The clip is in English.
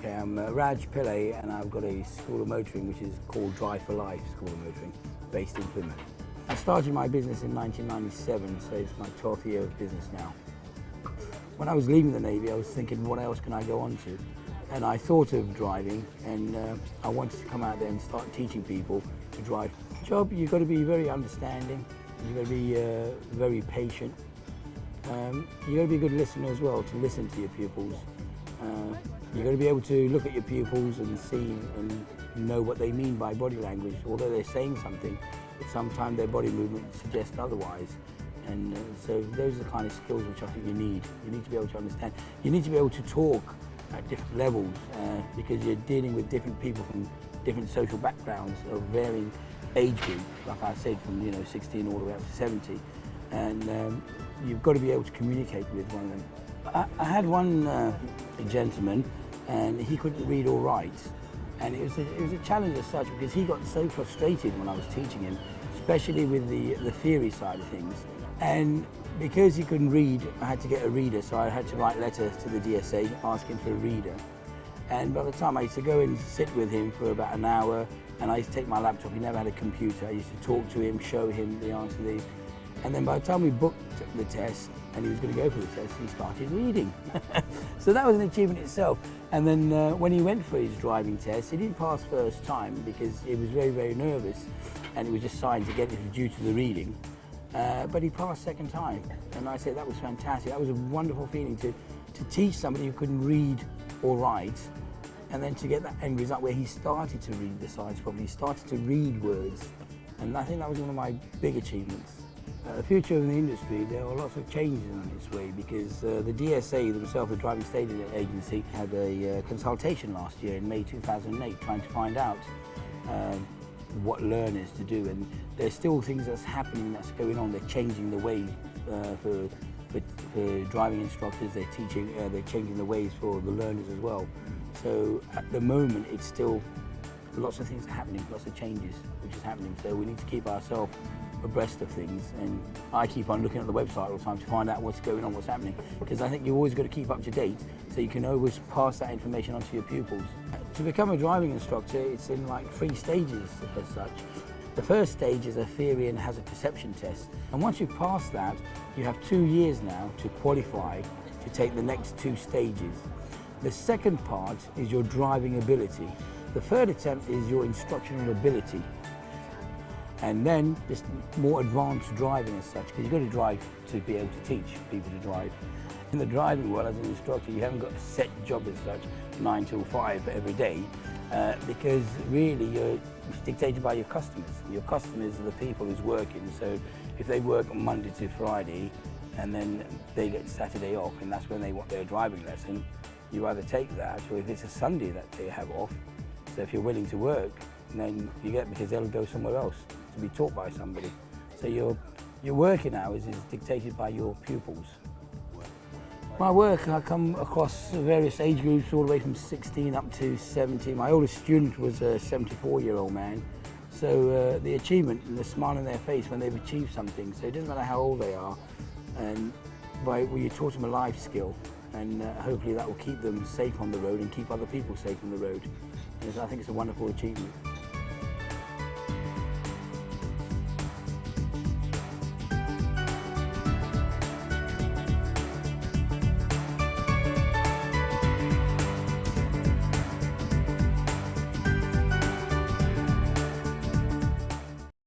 Okay, I'm Raj Pillay, and I've got a school of motoring which is called Drive for Life School of Motoring, based in Plymouth. I started my business in 1997, so it's my 12th year of business now. When I was leaving the Navy, I was thinking, what else can I go on to? And I thought of driving, and I wanted to come out there and start teaching people to drive. Job, you've got to be very understanding, you've got to be very patient. You've got to be a good listener as well, to listen to your pupils. You've got to be able to look at your pupils and see and know what they mean by body language, although they're saying something, but sometimes their body movement suggests otherwise. And so those are the kind of skills which I think you need. You need to be able to understand. You need to be able to talk at different levels because you're dealing with different people from different social backgrounds of varying age groups, like I said, from 16 all the way up to 70. And you've got to be able to communicate with one of them. I had one gentleman, and he couldn't read or write, and it was a challenge as such because he got so frustrated when I was teaching him, especially with the theory side of things. And because he couldn't read, I had to get a reader, so I had to write letters to the DSA asking for a reader. And by the time I used to go and sit with him for about an hour, and I used to take my laptop, he never had a computer, I used to talk to him, show him the answer to these. And then by the time we booked the test and he was going to go for the test, he started reading. So that was an achievement itself. And then when he went for his driving test, he didn't pass first time because he was very, very nervous, and it was just signed to get it due to the reading. But he passed second time, and I said that was fantastic. That was a wonderful feeling to teach somebody who couldn't read or write, and then to get that end result where he started to read the signs properly, he started to read words, and I think that was one of my big achievements. The future of the industry, there are lots of changes in this way because the DSA themselves, the Driving Standards Agency, had a consultation last year in May 2008 trying to find out what learners to do, and there's still things that's happening, that's going on. They're changing the way for driving instructors. They're changing the ways for the learners as well. So at the moment, it's still lots of things are happening, lots of changes which is happening. So we need to keep ourselves abreast of things, and I keep on looking at the website all the time to find out what's going on, what's happening, because I think you've always got to keep up to date so you can always pass that information on to your pupils. To become a driving instructor, it's in like 3 stages as such. The first stage is a theory and hazard perception test, and once you pass that, you have 2 years now to qualify to take the next 2 stages. The second part is your driving ability. The third attempt is your instructional ability. And then just more advanced driving as such, because you've got to drive to be able to teach people to drive. In the driving world, as an instructor, you haven't got a set job as such, 9 till 5 every day, because really you're dictated by your customers. Your customers are the people who's working, so if they work Monday to Friday and then they get Saturday off and that's when they want their driving lesson, you either take that, or if it's a Sunday that they have off, so if you're willing to work, then you get, because they'll go somewhere else to be taught by somebody. So your working hours is dictated by your pupils. My work, I come across various age groups all the way from 16 up to 70. My oldest student was a 74-year-old man. So the achievement and the smile on their face when they've achieved something. So it doesn't matter how old they are. And you taught them a life skill, and hopefully that will keep them safe on the road and keep other people safe on the road. And I think it's a wonderful achievement.